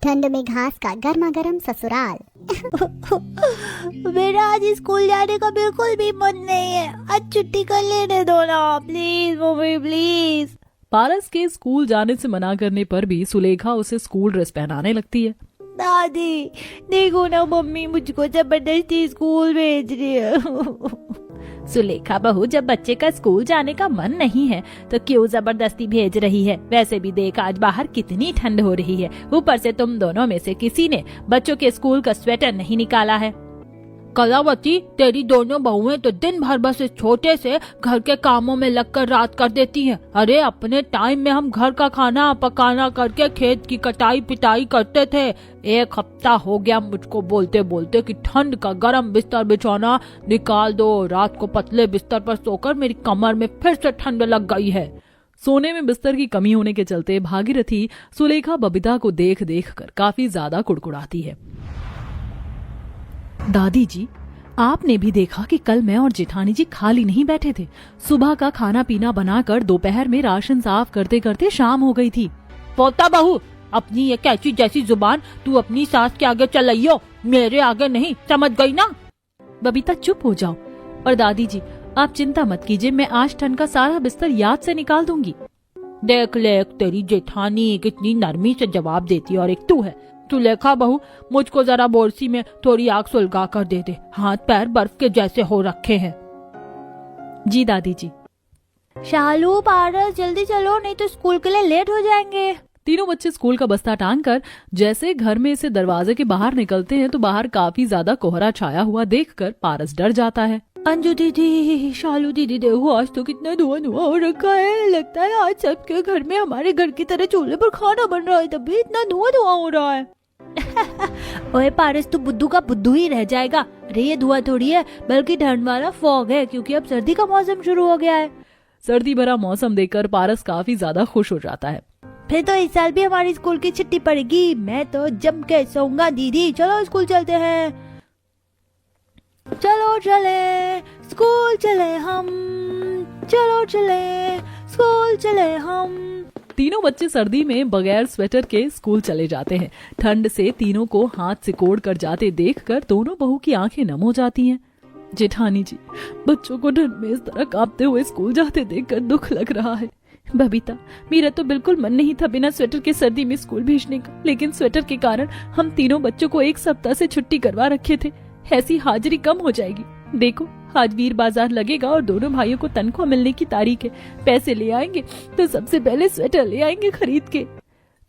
ठंड में घास का गर्मा गर्म ससुराल। मेरा आज स्कूल जाने का बिल्कुल भी मन नहीं है। आज छुट्टी कर लेने दो ना प्लीज मम्मी प्लीज। पारस के स्कूल जाने से मना करने पर भी सुलेखा उसे स्कूल ड्रेस पहनाने लगती है। दादी देखो ना, मम्मी मुझको जबरदस्ती स्कूल भेज रही है। सुलेखा बहू, जब बच्चे का स्कूल जाने का मन नहीं है तो क्यों जबरदस्ती भेज रही है? वैसे भी देख आज बाहर कितनी ठंड हो रही है, ऊपर से तुम दोनों में से किसी ने बच्चों के स्कूल का स्वेटर नहीं निकाला है। कलावती, तेरी दोनों बहुएं तो दिन भर बस इस छोटे से घर के कामों में लगकर रात कर देती हैं। अरे अपने टाइम में हम घर का खाना पकाना करके खेत की कटाई पिटाई करते थे। 1 हफ्ता हो गया मुझको बोलते बोलते कि ठंड का गरम बिस्तर बिछौना निकाल दो। रात को पतले बिस्तर पर सोकर मेरी कमर में फिर से ठंड लग गई है। सोने में बिस्तर की कमी होने के चलते भागीरथी सुलेखा बबीता को देख देख कर काफी ज्यादा कुड़कुड़ाती है। दादी जी, आपने भी देखा कि कल मैं और जेठानी जी खाली नहीं बैठे थे। सुबह का खाना पीना बनाकर दोपहर में राशन साफ करते करते शाम हो गई थी। पोता बहू, अपनी ये कैची जैसी जुबान तू अपनी सास के आगे चलाइयो, मेरे आगे नहीं, समझ गई ना? बबीता चुप हो जाओ। और दादी जी, आप चिंता मत कीजिए, मैं आज ठंड का सारा बिस्तर याद से निकाल दूंगी। देख ले तेरी जेठानी कितनी नरमी से जवाब देती है, और एक तू है सुलेखा बहू, मुझको जरा बोरसी में थोड़ी आग सुलगा कर दे दे, हाथ पैर बर्फ के जैसे हो रखे हैं। जी दादी जी। शालू पारस जल्दी चलो, नहीं तो स्कूल के लिए लेट हो जाएंगे। तीनों बच्चे स्कूल का बस्ता टांग कर जैसे घर में से दरवाजे के बाहर निकलते हैं तो बाहर काफी ज्यादा कोहरा छाया हुआ देखकर पारस डर जाता है। अंजू दीदी, शालू दीदी, देखो आज तो कितना धुआं धुआं हो रखा है। लगता है आज सबके घर में हमारे घर की तरह चूल्हे पर खाना बन रहा है, तभी इतना धुआं धुआं हो रहा है। ओए पारस, तू बुद्धू का बुद्धू ही रह जाएगा। अरे ये धुआं थोड़ी है, बल्कि ठंड वाला फॉग है, क्योंकि अब सर्दी का मौसम शुरू हो गया है। सर्दी भरा मौसम देखकर पारस काफी ज्यादा खुश हो जाता है। फिर तो इस साल भी हमारी स्कूल की छुट्टी पड़ेगी। मैं तो जम के सोऊंगा दीदी। चलो स्कूल चलते हैं। चलो चले स्कूल चले हम, चलो चले स्कूल चले हम। तीनों बच्चे सर्दी में बगैर स्वेटर के स्कूल चले जाते हैं। ठंड से तीनों को हाथ सिकोड़ कर जाते देखकर दोनों बहू की आंखें नम हो जाती हैं। जेठानी जी, बच्चों को ठंड में इस तरह कांपते हुए स्कूल जाते देखकर दुख लग रहा है। बबीता, मेरा तो बिल्कुल मन नहीं था बिना स्वेटर के सर्दी में स्कूल भेजने का, लेकिन स्वेटर के कारण हम तीनों बच्चों को 1 सप्ताह से छुट्टी करवा रखे थे। ऐसी हाजिरी कम हो जाएगी। देखो आज वीर बाजार लगेगा और दोनों भाइयों को तनख्वाह मिलने की तारीख है। पैसे ले आएंगे तो सबसे पहले स्वेटर ले आएंगे खरीद के।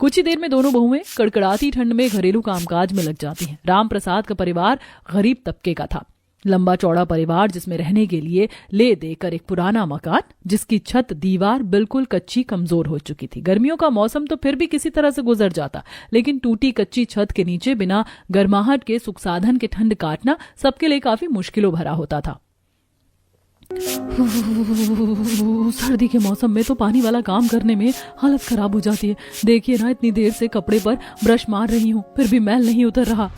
कुछ ही देर में दोनों बहुएं कड़कड़ाती ठंड में घरेलू कामकाज में लग जाती हैं। राम प्रसाद का परिवार गरीब तबके का था। लंबा चौड़ा परिवार जिसमें रहने के लिए ले देकर एक पुराना मकान, जिसकी छत दीवार बिल्कुल कच्ची कमजोर हो चुकी थी। गर्मियों का मौसम तो फिर भी किसी तरह से गुजर जाता, लेकिन टूटी कच्ची छत के नीचे बिना गर्माहट के सुख साधन के ठंड काटना सबके लिए काफी मुश्किलों भरा होता था। सर्दी के मौसम में तो पानी वाला काम करने में हालत खराब हो जाती है। देखिए ना, इतनी देर से कपड़े पर ब्रश मार रही हूँ, फिर भी मैल नहीं उतर रहा।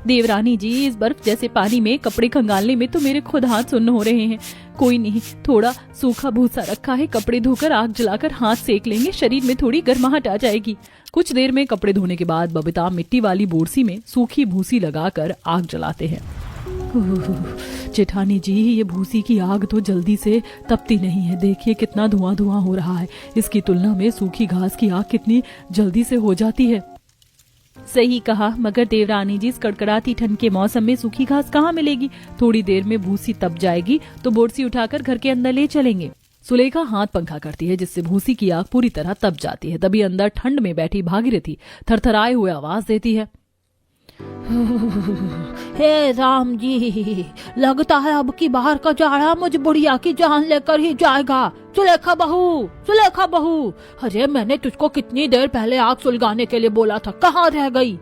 देवरानी जी, इस बर्फ जैसे पानी में कपड़े खंगालने में तो मेरे खुद हाथ सुन्न हो रहे हैं। कोई नहीं, थोड़ा सूखा भूसा रखा है, कपड़े धोकर आग जलाकर हाथ सेक लेंगे, शरीर में थोड़ी गर्माहट आ जाएगी। कुछ देर में कपड़े धोने के बाद बबीता मिट्टी वाली बोरसी में सूखी भूसी लगाकर आग जलाते हैं। जेठानी जी, ये भूसी की आग तो जल्दी से तपती नहीं है। देखिए कितना धुआं धुआं हो रहा है। इसकी तुलना में सूखी घास की आग कितनी जल्दी से हो जाती है। सही कहा, मगर देवरानी जी, इस कड़कड़ाती ठंड के मौसम में सूखी घास कहाँ मिलेगी? थोड़ी देर में भूसी तप जाएगी तो बोरसी उठाकर घर के अंदर ले चलेंगे। सुलेखा हाथ पंखा करती है जिससे भूसी की आग पूरी तरह तप जाती है। तभी अंदर ठंड में बैठी भागीरथी थरथराए हुए आवाज देती है, हे राम जी, लगता है अब की बाहर का जाड़ा मुझ बुढ़िया की जान लेकर ही जाएगा। सुलेखा बहू, सुलेखा बहू, अरे मैंने तुझको कितनी देर पहले आग सुलगाने के लिए बोला था, कहाँ रह गई?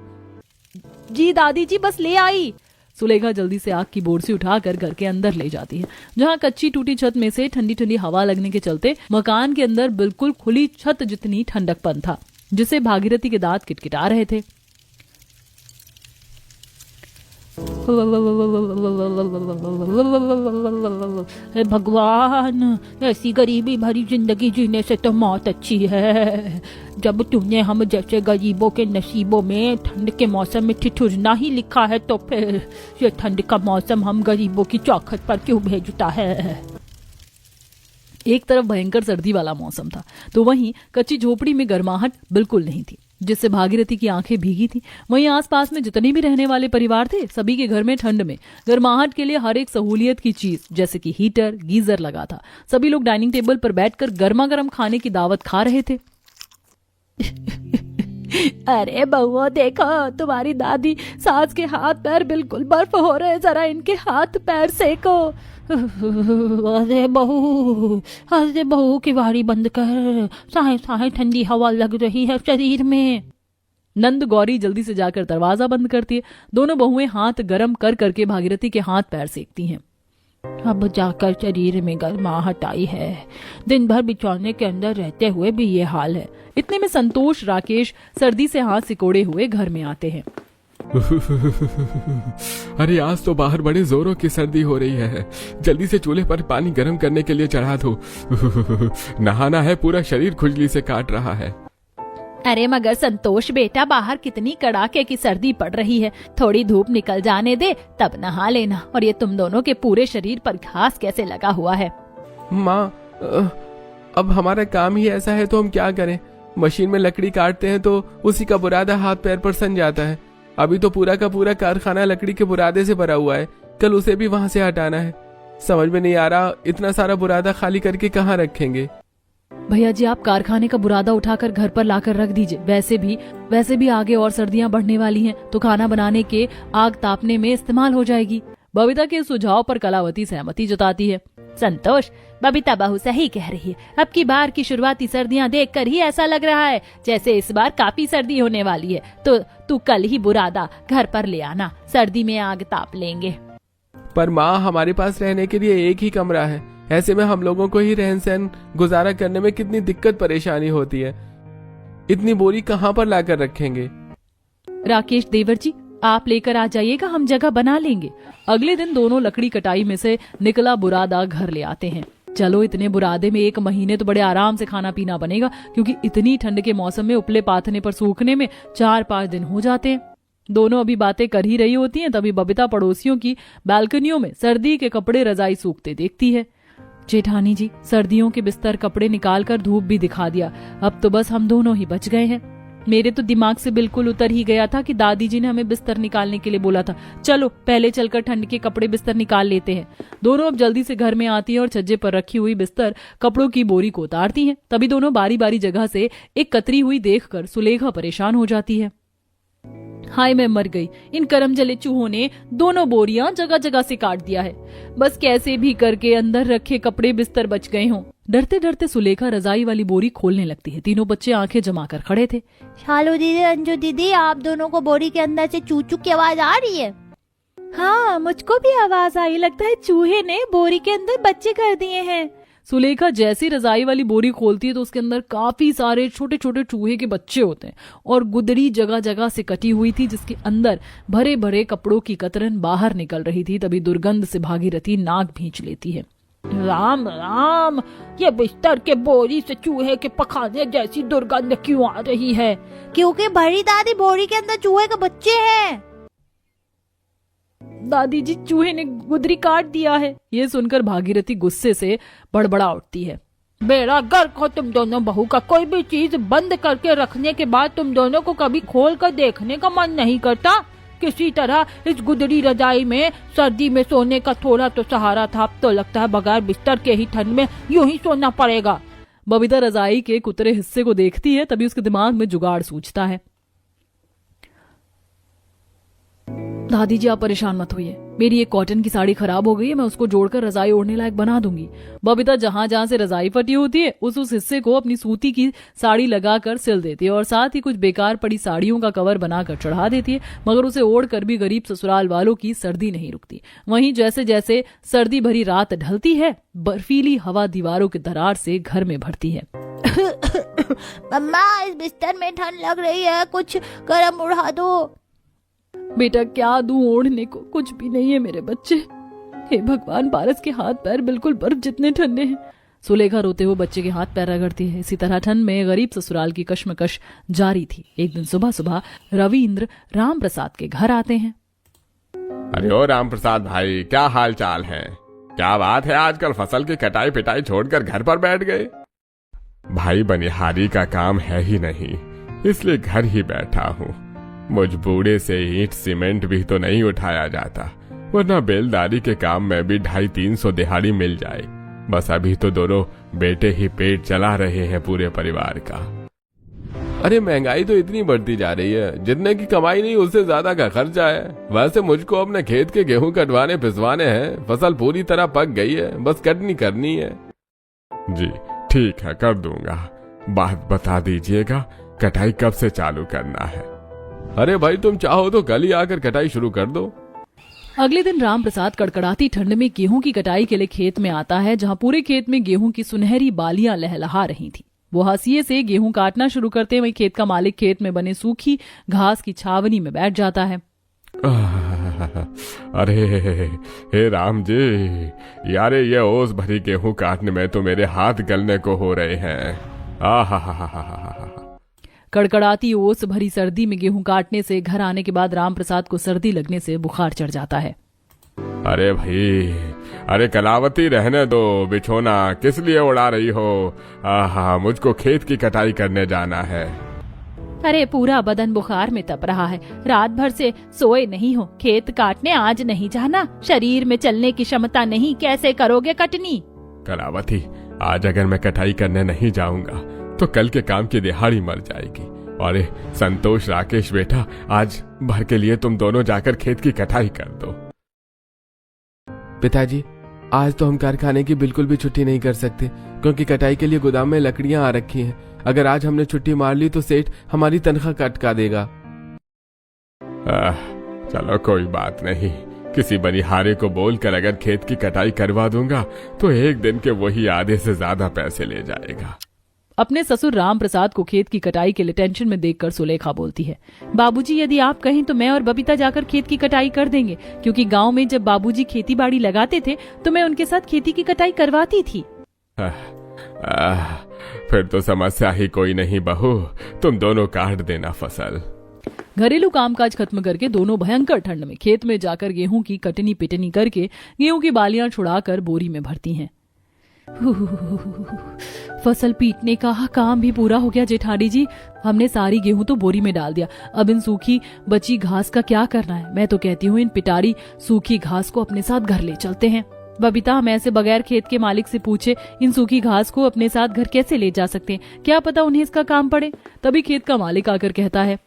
जी दादी जी, बस ले आई। सुलेखा जल्दी से आग की बोरसी उठाकर घर के अंदर ले जाती है, जहाँ कच्ची टूटी छत में से ठंडी ठंडी हवा लगने के चलते मकान के अंदर बिल्कुल खुली छत जितनी ठंडकपन था, जिसे भागीरथी के दांत किटकिटा रहे थे। हे भगवान, ऐसी गरीबी भरी जिंदगी जीने से तो मौत अच्छी है। जब तूने हम जैसे गरीबों के नसीबों में ठंड के मौसम में ठिठुरना ही लिखा है, तो फिर ये ठंड का मौसम हम गरीबों की चौखट पर क्यों भेजता है। एक तरफ भयंकर सर्दी वाला मौसम था, तो वहीं कच्ची झोपड़ी में गर्माहट बिल्कुल नहीं थी, जिससे भागीरथी की आंखें भीगी थी। वहीं आसपास में जितने भी रहने वाले परिवार थे, सभी के घर में ठंड में गर्माहट के लिए हर एक सहूलियत की चीज जैसे कि हीटर, गीजर लगा था। सभी लोग डाइनिंग टेबल पर बैठकर गर्मा गर्म खाने की दावत खा रहे थे। अरे बहुओ, देखो तुम्हारी दादी सास के हाथ पैर बिल्कुल बर्फ हो रहे, जरा इनके हाथ पैर सेको। अरे बहू की बारी बंद कर, साए साए ठंडी हवा लग रही है शरीर में। नंद गौरी जल्दी से जाकर दरवाजा बंद करती है। दोनों बहुएं हाथ गर्म कर करके भागीरथी के हाथ पैर सेकती हैं। अब जाकर शरीर में गर्माहट आई है, दिन भर बिछौने के अंदर रहते हुए भी ये हाल है। इतने में संतोष, राकेश सर्दी से हाथ सिकोड़े हुए घर में आते हैं। अरे आज तो बाहर बड़े जोरों की सर्दी हो रही है, जल्दी से चूल्हे पर पानी गर्म करने के लिए चढ़ा दो। नहाना है, पूरा शरीर खुजली से काट रहा है। अरे मगर संतोष बेटा, बाहर कितनी कड़ाके की सर्दी पड़ रही है, थोड़ी धूप निकल जाने दे तब नहा लेना। और ये तुम दोनों के पूरे शरीर पर घास कैसे लगा हुआ है। माँ, अब हमारा काम ही ऐसा है तो हम क्या करें। मशीन में लकड़ी काटते हैं तो उसी का बुरादा हाथ पैर पर सन जाता है। अभी तो पूरा का पूरा कारखाना लकड़ी के बुरादे से भरा हुआ है, कल उसे भी वहां से हटाना है। समझ में नहीं आ रहा, इतना सारा बुरादा खाली करके कहाँ रखेंगे। भैया जी, आप कारखाने का बुरादा उठाकर घर पर लाकर रख दीजिए। वैसे भी आगे और सर्दियां बढ़ने वाली हैं, तो खाना बनाने के आग तापने में इस्तेमाल हो जाएगी। बबीता के सुझाव पर कलावती सहमति जताती है। संतोष, बबीता बहू सही कह रही है। अब की बार की शुरुआती सर्दियां देखकर ही ऐसा लग रहा है जैसे इस बार काफी सर्दी होने वाली है। तो तू कल ही बुरादा घर पर ले आना, सर्दी में आग ताप लेंगे। पर माँ, हमारे पास रहने के लिए एक ही कमरा है, ऐसे में हम लोगों को ही रहन सहन गुजारा करने में कितनी दिक्कत परेशानी होती है। इतनी बोरी कहाँ पर लाकर रखेंगे। राकेश देवर जी, आप लेकर आ जाइएगा, हम जगह बना लेंगे। अगले दिन दोनों लकड़ी कटाई में से निकला बुरादा घर ले आते हैं। चलो, इतने बुरादे में 1 महीने तो बड़े आराम से खाना पीना बनेगा, क्योंकि इतनी ठंड के मौसम में उपले पाथने पर सूखने में 4-5 दिन हो जाते हैं। दोनों अभी बातें कर ही रही होती हैं, तभी बबीता पड़ोसियों की बालकनियों में सर्दी के कपड़े रजाई सूखते देखती है। जेठानी जी, सर्दियों के बिस्तर कपड़े निकाल कर धूप भी दिखा दिया, अब तो बस हम दोनों ही बच गए हैं। मेरे तो दिमाग से बिल्कुल उतर ही गया था कि दादी जी ने हमें बिस्तर निकालने के लिए बोला था। चलो पहले चलकर ठंड के कपड़े बिस्तर निकाल लेते हैं। दोनों अब जल्दी से घर में आती हैं और छज्जे पर रखी हुई बिस्तर कपड़ों की बोरी को उतारती हैं। तभी दोनों बारी बारी जगह से एक कतरी हुई देखकर सुलेखा परेशान हो जाती है। हाय, मैं मर गई, इन करम जले चूहों ने दोनों बोरियां जगह जगह से काट दिया है। बस कैसे भी करके अंदर रखे कपड़े बिस्तर बच गए हों। डरते डरते सुलेखा रजाई वाली बोरी खोलने लगती है। तीनों बच्चे आंखें जमाकर खड़े थे। शालू दीदी, अंजू दीदी, आप दोनों को बोरी के अंदर से चू चू की आवाज आ रही है। हाँ, मुझको भी आवाज आई, लगता है चूहे ने बोरी के अंदर बच्चे कर दिए हैं। सुलेखा जैसी रजाई वाली बोरी खोलती है तो उसके अंदर काफी सारे छोटे छोटे चूहे के बच्चे होते हैं और गुदड़ी जगह जगह से कटी हुई थी, जिसके अंदर भरे भरे कपड़ों की कतरन बाहर निकल रही थी। तभी दुर्गंध से भागीरथी नाक भींच लेती है। राम राम, ये बिस्तर के बोरी से चूहे के पखाने जैसी दुर्गंध क्यों आ रही है? क्योंकि बड़ी दादी, बोरी के अंदर चूहे के बच्चे हैं। दादी जी, चूहे ने गुदरी काट दिया है। ये सुनकर भागीरथी गुस्से से बड़बड़ा उठती है। बेड़ा गर्क हो तुम दोनों बहू का। कोई भी चीज बंद करके रखने के बाद तुम दोनों को कभी खोल कर देखने का मन नहीं करता? किसी तरह इस गुदड़ी रजाई में सर्दी में सोने का थोड़ा तो सहारा था, अब तो लगता है बगैर बिस्तर के ही ठंड में यूं ही सोना पड़ेगा। बबीता रजाई के कुतरे हिस्से को देखती है, तभी उसके दिमाग में जुगाड़ सूझता है। दादी जी, आप परेशान मत होइए, मेरी एक कॉटन की साड़ी खराब हो गई है, मैं उसको जोड़कर रजाई ओढ़ने लायक बना दूंगी। बबीता जहां जहां से रजाई फटी होती है उस हिस्से को अपनी सूती की साड़ी लगाकर सिल देती है और साथ ही कुछ बेकार पड़ी साड़ियों का कवर बनाकर चढ़ा देती है। मगर उसे ओढ़कर भी गरीब ससुराल वालों की सर्दी नहीं रुकती। वहीं जैसे जैसे सर्दी भरी रात ढलती है, बर्फीली हवा दीवारों की दरार से घर में भरती है। मम्मा, इस बिस्तर में ठंड लग रही है, कुछ गर्म उड़ा दो। बेटा क्या दूं ओढ़ने को, कुछ भी नहीं है मेरे बच्चे। हे भगवान, पारस के हाथ पैर बिल्कुल बर्फ जितने ठंडे हैं। सुलेखा रोते हुए बच्चे के हाथ पैर रगड़ती है। इसी तरह ठंड में गरीब ससुराल की कश्मकश जारी थी। एक दिन सुबह सुबह रविंद्र राम प्रसाद के घर आते हैं। अरे ओ राम प्रसाद भाई, क्या हाल चाल है? क्या बात है, आजकल फसल की कटाई पिटाई छोड़कर घर पर बैठ गए? भाई बनिहारी का काम है ही नहीं, इसलिए घर ही बैठा हूँ। मुझ बूढ़े से ईंट सीमेंट भी तो नहीं उठाया जाता, वरना बेलदारी के काम में भी 250-300 दिहाड़ी मिल जाए। बस अभी तो दोनों बेटे ही पेट चला रहे हैं पूरे परिवार का। अरे महंगाई तो इतनी बढ़ती जा रही है, जितने की कमाई नहीं उससे ज्यादा का खर्चा है। वैसे मुझको अपने खेत के गेहूं कटवाने पिसवाने हैं। फसल पूरी तरह पक गई है, बस कटनी करनी है। जी ठीक है, कर दूंगा। बात बता दीजिएगा, कटाई कब से चालू करना है? अरे भाई तुम चाहो तो कल ही आकर कटाई शुरू कर दो। अगले दिन राम प्रसाद कड़कड़ाती ठंड में गेहूं की कटाई के लिए खेत में आता है, जहां पूरे खेत में गेहूं की सुनहरी बालियां लहलहा रही थी। वो हंसिये से गेहूं काटना शुरू करते वहीं खेत का मालिक खेत में बने सूखी घास की छावनी में बैठ जाता है। अरे हे राम जी, यारे ये ओस भरी गेहूं काटने में तो मेरे हाथ गलने को हो रहे हैं। कड़कड़ाती ओस भरी सर्दी में गेहूं काटने से घर आने के बाद राम प्रसाद को सर्दी लगने से बुखार चढ़ जाता है। अरे भाई, अरे कलावती रहने दो, बिछोना किस लिए उड़ा रही हो? आहा, मुझको खेत की कटाई करने जाना है। अरे पूरा बदन बुखार में तप रहा है, रात भर से सोए नहीं हो। खेत काटने आज नहीं जाना, शरीर में चलने की क्षमता नहीं, कैसे करोगे कटनी? कलावती, आज अगर मैं कटाई करने नहीं जाऊंगा तो कल के काम की दिहाड़ी मर जाएगी। अरे संतोष, राकेश बेटा, आज भर के लिए तुम दोनों जाकर खेत की कटाई कर दो। पिताजी, आज तो हम कारखाने की बिल्कुल भी छुट्टी नहीं कर सकते, क्योंकि कटाई के लिए गोदाम में लकड़ियां आ रखी हैं। अगर आज हमने छुट्टी मार ली तो सेठ हमारी तनख्वाह कटका देगा। चलो कोई बात नहीं, किसी बनिहारे को बोलकर अगर खेत की कटाई करवा दूंगा तो एक दिन के वही आधे से ज्यादा पैसे ले जाएगा। अपने ससुर राम प्रसाद को खेत की कटाई के लिए टेंशन में देखकर सुलेखा बोलती है, बाबूजी यदि आप कहें तो मैं और बबीता जाकर खेत की कटाई कर देंगे, क्योंकि गांव में जब बाबूजी खेती बाड़ी लगाते थे तो मैं उनके साथ खेती की कटाई करवाती थी। फिर तो समस्या ही कोई नहीं बहू, तुम दोनों काट देना फसल। घरेलू कामकाज खत्म करके दोनों भयंकर ठंड में खेत में जाकर गेहूं की कटनी पिटनी करके गेहूं की बालियां छुड़ाकर बोरी में भरती हैं। फसल पीटने का काम भी पूरा हो गया जेठानी जी, हमने सारी गेहूं तो बोरी में डाल दिया। अब इन सूखी बची घास का क्या करना है? मैं तो कहती हूँ इन पिटारी सूखी घास को अपने साथ घर ले चलते हैं। बबीता, हम ऐसे बगैर खेत के मालिक से पूछे इन सूखी घास को अपने साथ घर कैसे ले जा सकते हैं? क्या पता उन्हें इसका काम पड़े। तभी खेत का मालिक आकर कहता है,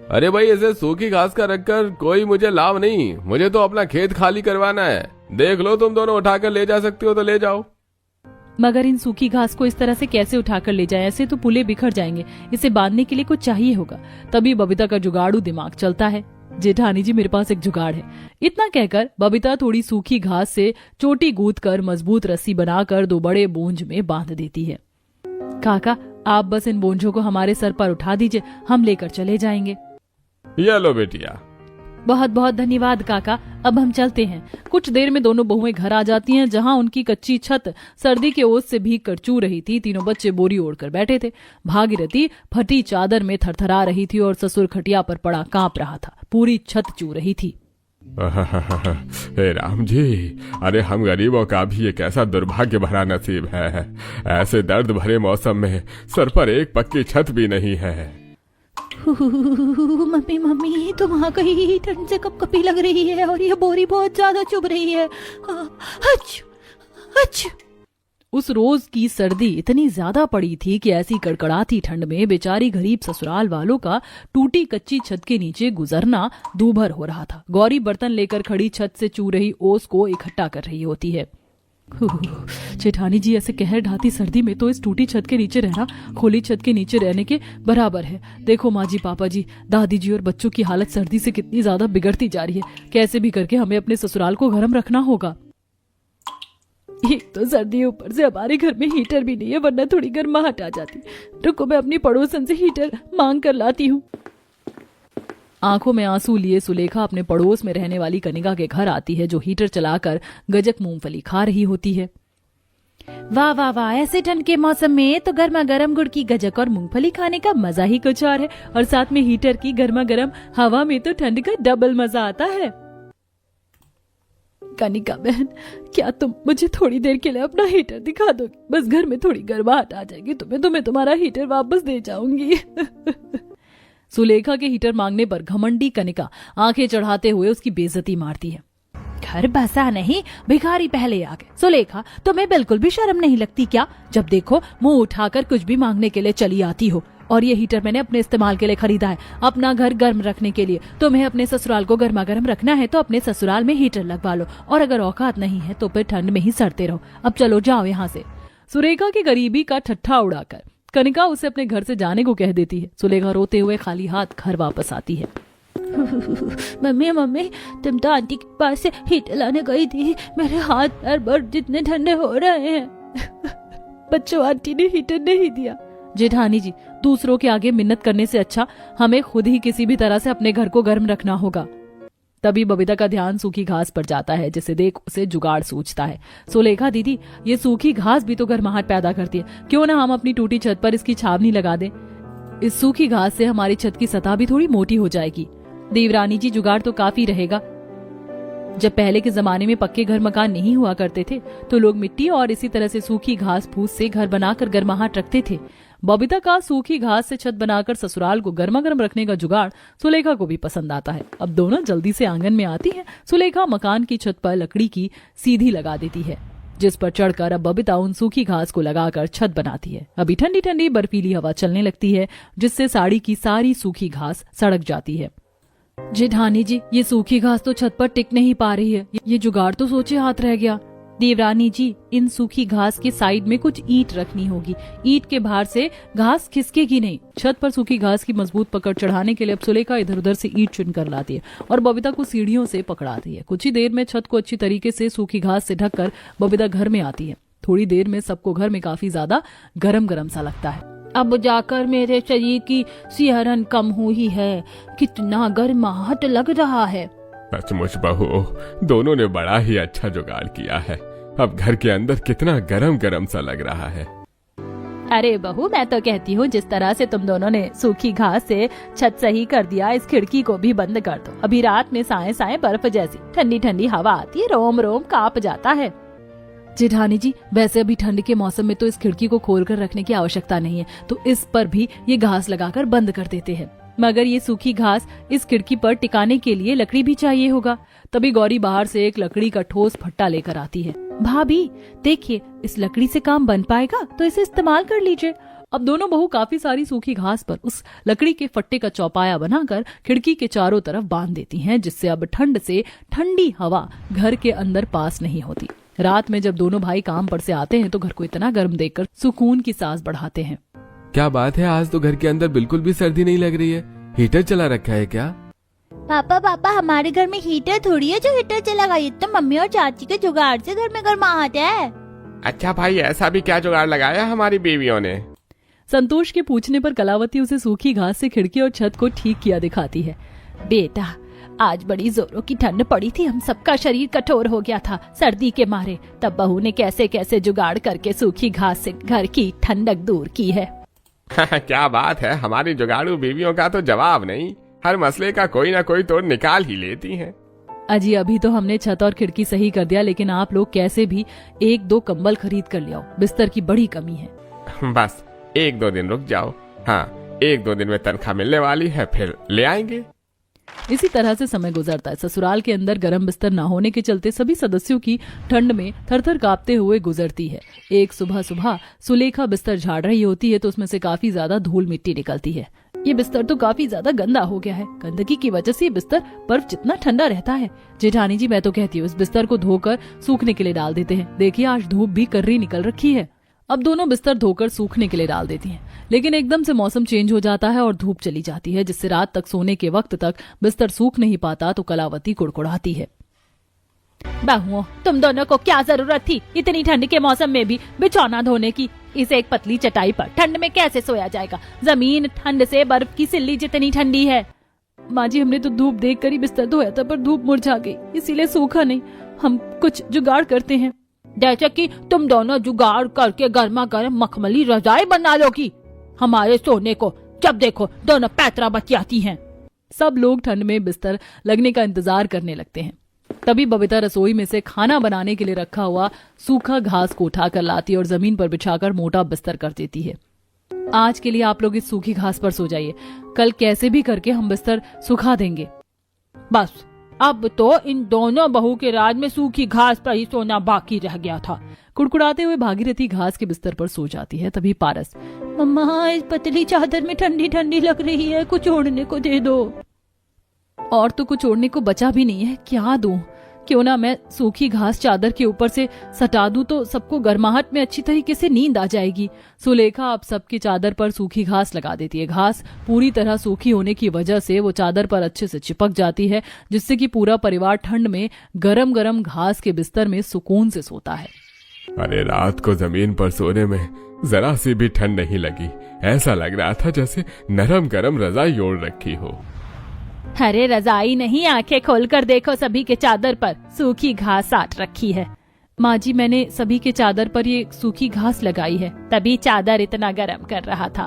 अरे भाई, ऐसे सूखी घास का रखकर कोई मुझे लाभ नहीं, मुझे तो अपना खेत खाली करवाना है। देख लो, तुम दोनों उठाकर ले जा सकते हो तो ले जाओ। मगर इन सूखी घास को इस तरह से कैसे उठाकर ले जाए? ऐसे तो पुले बिखर जाएंगे, इसे बांधने के लिए कुछ चाहिए होगा। तभी बबीता का जुगाड़ू दिमाग चलता है, जेठानी जी मेरे पास एक जुगाड़ है। इतना कहकर बबीता थोड़ी सूखी घास से चोटी गूंथ कर मजबूत रस्सी बनाकर 2 बड़े बोंझ में बांध देती है। काका, आप बस इन बोंझों को हमारे सर पर उठा दीजिए, हम लेकर चले जाएंगे। ये लो बेटिया। बहुत बहुत धन्यवाद काका, अब हम चलते हैं। कुछ देर में दोनों बहुएं घर आ जाती हैं, जहां उनकी कच्ची छत सर्दी के ओस से भीग कर चू रही थी। तीनों बच्चे बोरी ओढ़कर बैठे थे। भागीरथी फटी चादर में थरथरा रही थी और ससुर खटिया पर पड़ा कांप रहा था। पूरी छत चू रही थी। हे राम जी, अरे हम गरीबों का भी एक ऐसा दुर्भाग्य भरा नसीब है। ऐसे दर्द भरे मौसम में सर पर एक पक्की छत भी नहीं है। मम्मी मम्मी, तुम वहाँ कहीं ठंड से कपकपी लग रही है और ये बोरी बहुत ज्यादा चुभ रही है। उस रोज की सर्दी इतनी ज्यादा पड़ी थी कि ऐसी कड़कड़ाती ठंड में बेचारी गरीब ससुराल वालों का टूटी कच्ची छत के नीचे गुजरना दूभर हो रहा था। गौरी बर्तन लेकर खड़ी छत से चू रही ओस को इकट्ठा कर रही होती है। जेठानी जी, ऐसे कहर ढाती सर्दी में तो इस टूटी छत के नीचे रहना खुली छत के नीचे रहने के बराबर है। देखो माँ जी, पापा जी, दादी जी और बच्चों की हालत सर्दी से कितनी ज्यादा बिगड़ती जा रही है। कैसे भी करके हमें अपने ससुराल को गर्म रखना होगा। एक तो सर्दी ऊपर से हमारे घर में हीटर भी नहीं है, वरना थोड़ी गर्माहट आ जाती। रुको, मैं अपनी पड़ोसन से हीटर मांग कर लाती हूँ। आंखों में आंसू लिए सुलेखा अपने पड़ोस में रहने वाली कनिका के घर आती है, जो हीटर चलाकर गजक मूंगफली खा रही होती है। वाह वाह वाह, ऐसे ठंड के मौसम में तो गर्मा गर्म गुड़ की गजक और मूंगफली खाने का मजा ही कुछ और है, और साथ में हीटर की गर्मा गर्म हवा में तो ठंड का डबल मजा आता है। कनिका बहन, क्या तुम मुझे थोड़ी देर के लिए अपना हीटर दिखा दोगी? बस घर में थोड़ी गर्माहट आ जाएगी तो मैं तुम्हें तुम्हारा हीटर वापस दे जाऊंगी। सुलेखा के हीटर मांगने पर घमंडी कनिका आंखें चढ़ाते हुए उसकी बेइज्जती मारती है। घर बसा नहीं, भिखारी पहले आ गए। सुलेखा, तुम्हें बिल्कुल भी शर्म नहीं लगती क्या? जब देखो मुंह उठाकर कुछ भी मांगने के लिए चली आती हो। और ये हीटर मैंने अपने इस्तेमाल के लिए खरीदा है, अपना घर गर्म रखने के लिए। तुम्हें अपने ससुराल को गर्मा गर्म रखना है तो अपने ससुराल में हीटर लगवा लो, और अगर औकात नहीं है तो फिर ठंड में ही सड़ते रहो। अब चलो जाओ यहाँ से। सुलेखा की गरीबी का ठट्ठा उड़ाकर कनिका उसे अपने घर से जाने को कह देती है। सुलेखा रोते हुए खाली हाथ घर वापस आती है। मम्मी मम्मी, तुम तो आंटी के पास से हीटर लाने गई थी, मेरे हाथ पैर बर्फ जितने ठंडे हो रहे हैं। बच्चों, आंटी ने हीटर नहीं दिया। जेठानी जी, दूसरों के आगे मिन्नत करने से अच्छा हमें खुद ही किसी भी तरह से अपने घर को गर्म रखना होगा। तभी बबीता का ध्यान सूखी घास पर जाता है, जिसे देख उसे जुगाड़ सूझता है। सुलेखा दीदी, ये सूखी घास भी तो गर्माहट पैदा करती है, क्यों ना हम अपनी टूटी छत पर इसकी छावनी लगा दें? इस सूखी घास से हमारी छत की सतह भी थोड़ी मोटी हो जाएगी। देवरानी जी, जुगाड़ तो काफी रहेगा। जब पहले के जमाने में पक्के घर मकान नहीं हुआ करते थे तो लोग मिट्टी और इसी तरह से सूखी घास फूस से घर बनाकर गर्माहट रखते थे। बबीता का सूखी घास से छत बनाकर ससुराल को गर्मा गर्म रखने का जुगाड़ सुलेखा को भी पसंद आता है। अब दोनों जल्दी से आंगन में आती हैं। सुलेखा मकान की छत पर लकड़ी की सीधी लगा देती है, जिस पर चढ़कर अब बबीता उन सूखी घास को लगाकर छत बनाती है। अभी ठंडी ठंडी बर्फीली हवा चलने लगती है, जिससे साड़ी की सारी सूखी घास सड़क जाती है। जेठानी जी, ये सूखी घास तो छत पर टिक नहीं पा रही है, ये जुगाड़ तो सोचे हाथ रह गया। देवरानी जी, इन सूखी घास के साइड में कुछ ईंट रखनी होगी, ईंट के भार से घास खिसकेगी नहीं। छत पर सूखी घास की मजबूत पकड़ चढ़ाने के लिए अब सुलेखा इधर उधर से ईंट चुनकर लाती है और बबीता को सीढ़ियों से पकड़ाती है। कुछ ही देर में छत को अच्छी तरीके से सूखी घास से ढककर बबीता घर में आती है। थोड़ी देर में सबको घर में काफी ज्यादा गरम गरम सा लगता है। अब जाकर मेरे शरीर की सिहरन कम हुई है, कितना गर्माहट लग रहा है। सचमुच बहू, दोनों ने बड़ा ही अच्छा जुगाड़ किया है। अब घर के अंदर कितना गरम गरम सा लग रहा है। अरे बहू, मैं तो कहती हूँ जिस तरह से तुम दोनों ने सूखी घास से छत सही कर दिया, इस खिड़की को भी बंद कर दो। अभी रात में साए साए बर्फ जैसी ठंडी ठंडी हवा आती है, रोम रोम कांप जाता है। जेठानी जी, वैसे अभी ठंड के मौसम में तो इस खिड़की को खोलकर रखने की आवश्यकता नहीं है, तो इस पर भी ये घास लगाकर बंद कर देते हैं। मगर ये सूखी घास इस खिड़की पर टिकाने के लिए लकड़ी भी चाहिए होगा। तभी गौरी बाहर से एक लकड़ी का ठोस फट्टा लेकर आती है। भाभी देखिए, इस लकड़ी से काम बन पाएगा तो इसे इस्तेमाल कर लीजिए। अब दोनों बहू काफी सारी सूखी घास पर उस लकड़ी के फट्टे का चौपाया बनाकर खिड़की के चारों तरफ बांध देती हैं, जिससे अब ठंड से ठंडी हवा घर के अंदर पास नहीं होती। रात में जब दोनों भाई काम पर से आते हैं तो घर को इतना गर्म देखकर सुकून की सांस बढ़ाते हैं। क्या बात है, आज तो घर के अंदर बिल्कुल भी सर्दी नहीं लग रही है। हीटर चला रखा है क्या? पापा पापा, हमारे घर में हीटर थोड़ी है जो हीटर चला गई, तो मम्मी और चाची के जुगाड़ से घर में गर्माहट है। अच्छा भाई, ऐसा भी क्या जुगाड़ लगाया हमारी बीवियों ने? संतोष के पूछने पर कलावती उसे सूखी घास से खिड़की और छत को ठीक किया दिखाती है। बेटा, आज बड़ी जोरों की ठंड पड़ी थी, हम सबका शरीर कठोर हो गया था सर्दी के मारे। तब बहू ने कैसे कैसे जुगाड़ करके सूखी घास से घर की ठंडक दूर की है। क्या बात है, हमारी जुगाड़ू बीवियों का तो जवाब नहीं। हर मसले का कोई ना कोई तोड़ निकाल ही लेती हैं। अजी, अभी तो हमने छत और खिड़की सही कर दिया, लेकिन आप लोग कैसे भी 1-2 कंबल खरीद कर ले आओ, बिस्तर की बड़ी कमी है। बस 1-2 दिन रुक जाओ। हाँ, 1-2 दिन में तनख्वाह मिलने वाली है, फिर ले आएंगे। इसी तरह से समय गुजरता है। ससुराल के अंदर गर्म बिस्तर न होने के चलते सभी सदस्यों की ठंड में थरथर कांपते हुए गुजरती है। एक सुबह सुबह सुलेखा बिस्तर झाड़ रही होती है तो उसमें से काफी ज्यादा धूल मिट्टी निकलती है। ये बिस्तर तो काफी ज्यादा गंदा हो गया है। गंदगी की वजह से ये बिस्तर बर्फ जितना ठंडा रहता है। जेठानी जी, मैं तो कहती हूँ इस बिस्तर को धोकर सूखने के लिए डाल देते हैं। देखिए, आज धूप भी कर्री निकल रखी है। अब दोनों बिस्तर धोकर सूखने के लिए डाल देती हैं, लेकिन एकदम से मौसम चेंज हो जाता है और धूप चली जाती है, जिससे रात तक सोने के वक्त तक बिस्तर सूख नहीं पाता तो कलावती कुड़कुड़ाती है। बहुओं, तुम दोनों को क्या जरूरत थी इतनी ठंड के मौसम में भी बिछौना धोने की? इस एक पतली चटाई पर ठंड में कैसे सोया जाएगा? जमीन ठंड से बर्फ की सिल्ली जितनी ठंडी है। माँ जी हमने तो धूप देख कर ही बिस्तर धोया था, पर धूप मुरझा गई, इसीलिए सूखा नहीं। हम कुछ जुगाड़ करते हैं। जैसे कि तुम दोनों जुगाड़ करके गर्मा गर्म मखमली रजाई बना लोगी हमारे सोने को, जब देखो दोनों पैतरा बचियाती हैं। सब लोग ठंड में बिस्तर लगने का इंतजार करने लगते हैं। तभी बबीता रसोई में से खाना बनाने के लिए रखा हुआ सूखा घास को उठाकर लाती है और जमीन पर बिछाकर मोटा बिस्तर कर देती है। आज के लिए आप लोग इस सूखी घास पर सो जाइए, कल कैसे भी करके हम बिस्तर सुखा देंगे। बस अब तो इन दोनों बहू के राज में सूखी घास पर ही सोना बाकी रह गया था। कुड़कुड़ाते हुए भागीरथी घास के बिस्तर पर सो जाती है। तभी पारस, मम्मा इस पतली चादर में ठंडी ठंडी लग रही है, कुछ ओढ़ने को दे दो। और तो कुछ ओढ़ने को बचा भी नहीं है, क्या दूं? क्यों ना मैं सूखी घास चादर के ऊपर से सटा दूं तो सबको गर्माहट में अच्छी तरीके से नींद आ जाएगी। सुलेखा अब सबकी चादर पर सूखी घास लगा देती है। घास पूरी तरह सूखी होने की वजह से वो चादर पर अच्छे से चिपक जाती है, जिससे कि पूरा परिवार ठंड में गरम गरम घास के बिस्तर में सुकून से सोता है। अरे रात को जमीन पर सोने में जरा सी भी ठंड नहीं लगी। ऐसा लग रहा था जैसे नरम गरम रजाई ओढ़ रखी हो। अरे रजाई नहीं, आंखें खोलकर देखो, सभी के चादर पर सूखी घास साट रखी है। माँ जी मैंने सभी के चादर पर ये सूखी घास लगाई है, तभी चादर इतना गर्म कर रहा था।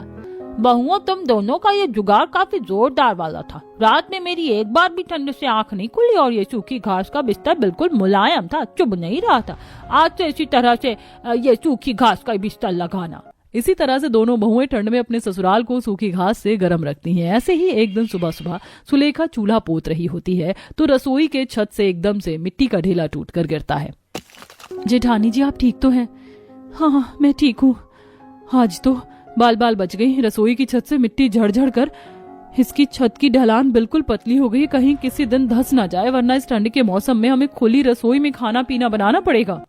बहुओं तुम दोनों का ये जुगाड़ काफी जोरदार वाला था। रात में मेरी एक बार भी ठंड से आंख नहीं खुली और ये सूखी घास का बिस्तर बिल्कुल मुलायम था, चुभ नहीं रहा था। आज से इसी तरह से ये सूखी घास का बिस्तर लगाना। इसी तरह से दोनों बहुएं ठंड में अपने ससुराल को सूखी घास से गर्म रखती हैं। ऐसे ही एक दिन सुबह सुबह सुलेखा चूल्हा पोत रही होती है तो रसोई के छत से एकदम से मिट्टी का ढेला टूटकर गिरता है। जेठानी जी आप ठीक तो हैं? हाँ मैं ठीक हूँ। आज तो बाल बाल बच गई। रसोई की छत से मिट्टी झड़ कर इसकी छत की ढलान बिल्कुल पतली हो गई, कहीं किसी दिन धंस ना जाए, वरना इस ठंड के मौसम में हमें खुली रसोई में खाना पीना बनाना पड़ेगा।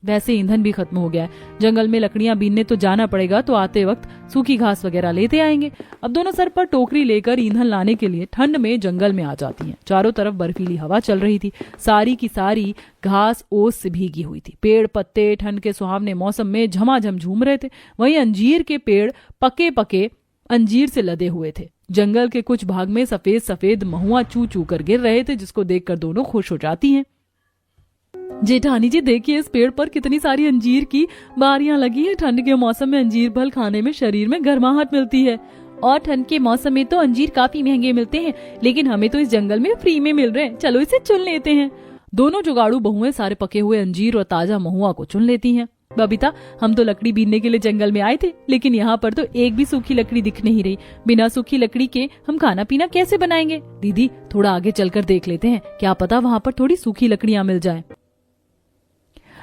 वैसे ईंधन भी खत्म हो गया है, जंगल में लकड़ियां बीनने तो जाना पड़ेगा, तो आते वक्त सूखी घास वगैरह लेते आएंगे। अब दोनों सर पर टोकरी लेकर ईंधन लाने के लिए ठंड में जंगल में आ जाती हैं। चारों तरफ बर्फीली हवा चल रही थी, सारी की सारी घास ओस से भीगी हुई थी। पेड़ पत्ते ठंड के सुहावने मौसम में झमाझम झूम रहे थे। वहीं अंजीर के पेड़ पके पके अंजीर से लदे हुए थे। जंगल के कुछ भाग में सफेद सफेद महुआ चू चू कर गिर रहे थे, जिसको देखकर दोनों खुश हो जाती हैं। जेठानी जी देखिए इस पेड़ पर कितनी सारी अंजीर की बारियां लगी है। ठंड के मौसम में अंजीर फल खाने में शरीर में गर्माहट मिलती है। और ठंड के मौसम में तो अंजीर काफी महंगे मिलते हैं, लेकिन हमें तो इस जंगल में फ्री में मिल रहे हैं, चलो इसे चुन लेते हैं। दोनों जुगाड़ू बहुएं सारे पके हुए अंजीर और ताजा महुआ को चुन लेती हैं। बबीता हम तो लकड़ी बीनने के लिए जंगल में आए थे, लेकिन यहाँ पर तो एक भी सूखी लकड़ी दिख नहीं रही। बिना सूखी लकड़ी के हम खाना पीना कैसे बनाएंगे? दीदी थोड़ा आगे चलकर देख लेते हैं, क्या पता वहाँ पर थोड़ी सूखी लकड़ियाँ मिल जाएं।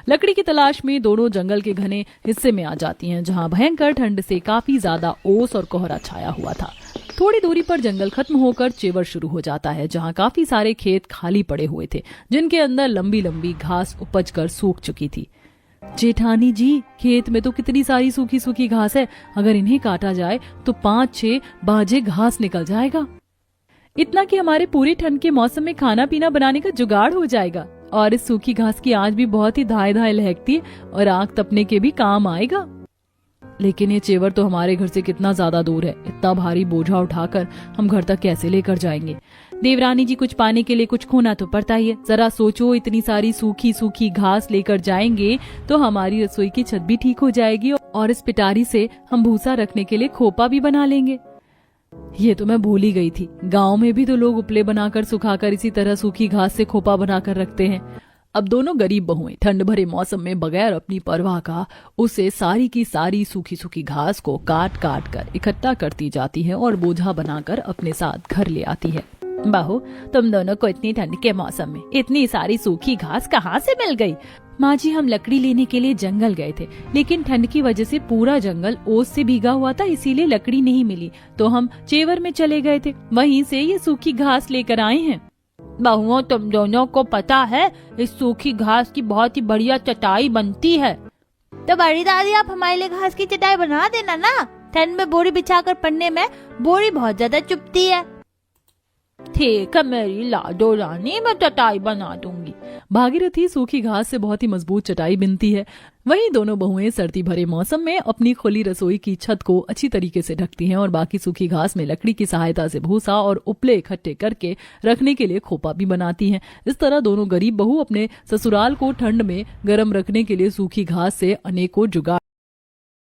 लकड़ी की तलाश में दोनों जंगल के घने हिस्से में आ जाती हैं, जहां भयंकर ठंड से काफी ज्यादा ओस और कोहरा छाया हुआ था। थोड़ी दूरी पर जंगल खत्म होकर चेवर शुरू हो जाता है, जहां काफी सारे खेत खाली पड़े हुए थे, जिनके अंदर लंबी लंबी घास उपज कर सूख चुकी थी। जेठानी जी खेत में तो कितनी सारी सूखी सूखी घास है, अगर इन्हें काटा जाए तो 5-6 बाजे घास निकल जाएगा। इतना कि हमारे पूरी ठंड के मौसम में खाना पीना बनाने का जुगाड़ हो जाएगा। और इस सूखी घास की आंच भी बहुत ही धाए धाए लहकती है और आग तपने के भी काम आएगा। लेकिन ये चेवर तो हमारे घर से कितना ज्यादा दूर है, इतना भारी बोझा उठाकर हम घर तक कैसे लेकर जाएंगे? देवरानी जी कुछ पाने के लिए कुछ खोना तो पड़ता ही है। जरा सोचो, इतनी सारी सूखी सूखी घास लेकर जाएंगे तो हमारी रसोई की छत भी ठीक हो जाएगी और इस पिटारी से हम भूसा रखने के लिए खोपा भी बना लेंगे। ये तो मैं भूल ही गई थी, गांव में भी तो लोग उपले बनाकर सुखाकर इसी तरह सूखी घास से खोपा बनाकर रखते हैं। अब दोनों गरीब बहुएं ठंड भरे मौसम में बगैर अपनी परवाह का उसे सारी की सारी सूखी सूखी घास को काट काट कर इकट्ठा करती जाती है और बोझा बनाकर अपने साथ घर ले आती है। बहू तुम दोनों को इतनी ठंड के मौसम में इतनी सारी सूखी घास कहाँ से मिल गई? माँ जी हम लकड़ी लेने के लिए जंगल गए थे, लेकिन ठंड की वजह से पूरा जंगल ओस से भीगा हुआ था, इसीलिए लकड़ी नहीं मिली, तो हम चेवर में चले गए थे, वहीं से ये सूखी घास लेकर आए हैं। बहुओं तुम दोनों को पता है इस सूखी घास की बहुत ही बढ़िया चटाई बनती है। तो बड़ी दादी आप हमारे लिए घास की चटाई बना देना ना, ठंड में बोरी बिछाकर पढ़ने में बोरी बहुत ज्यादा चुभती है। ठीक है मेरी लाडो रानी, मैं चटाई बना दूंगी। भागीरथी सूखी घास से बहुत ही मजबूत चटाई बिनती है। वहीं दोनों बहुएं सर्दी भरे मौसम में अपनी खुली रसोई की छत को अच्छी तरीके से ढकती हैं और बाकी सूखी घास में लकड़ी की सहायता से भूसा और उपले इकट्ठे करके रखने के लिए खोपा भी बनाती हैं। इस तरह दोनों गरीब बहू अपने ससुराल को ठंड में गर्म रखने के लिए सूखी घास से अनेकों जुगाड़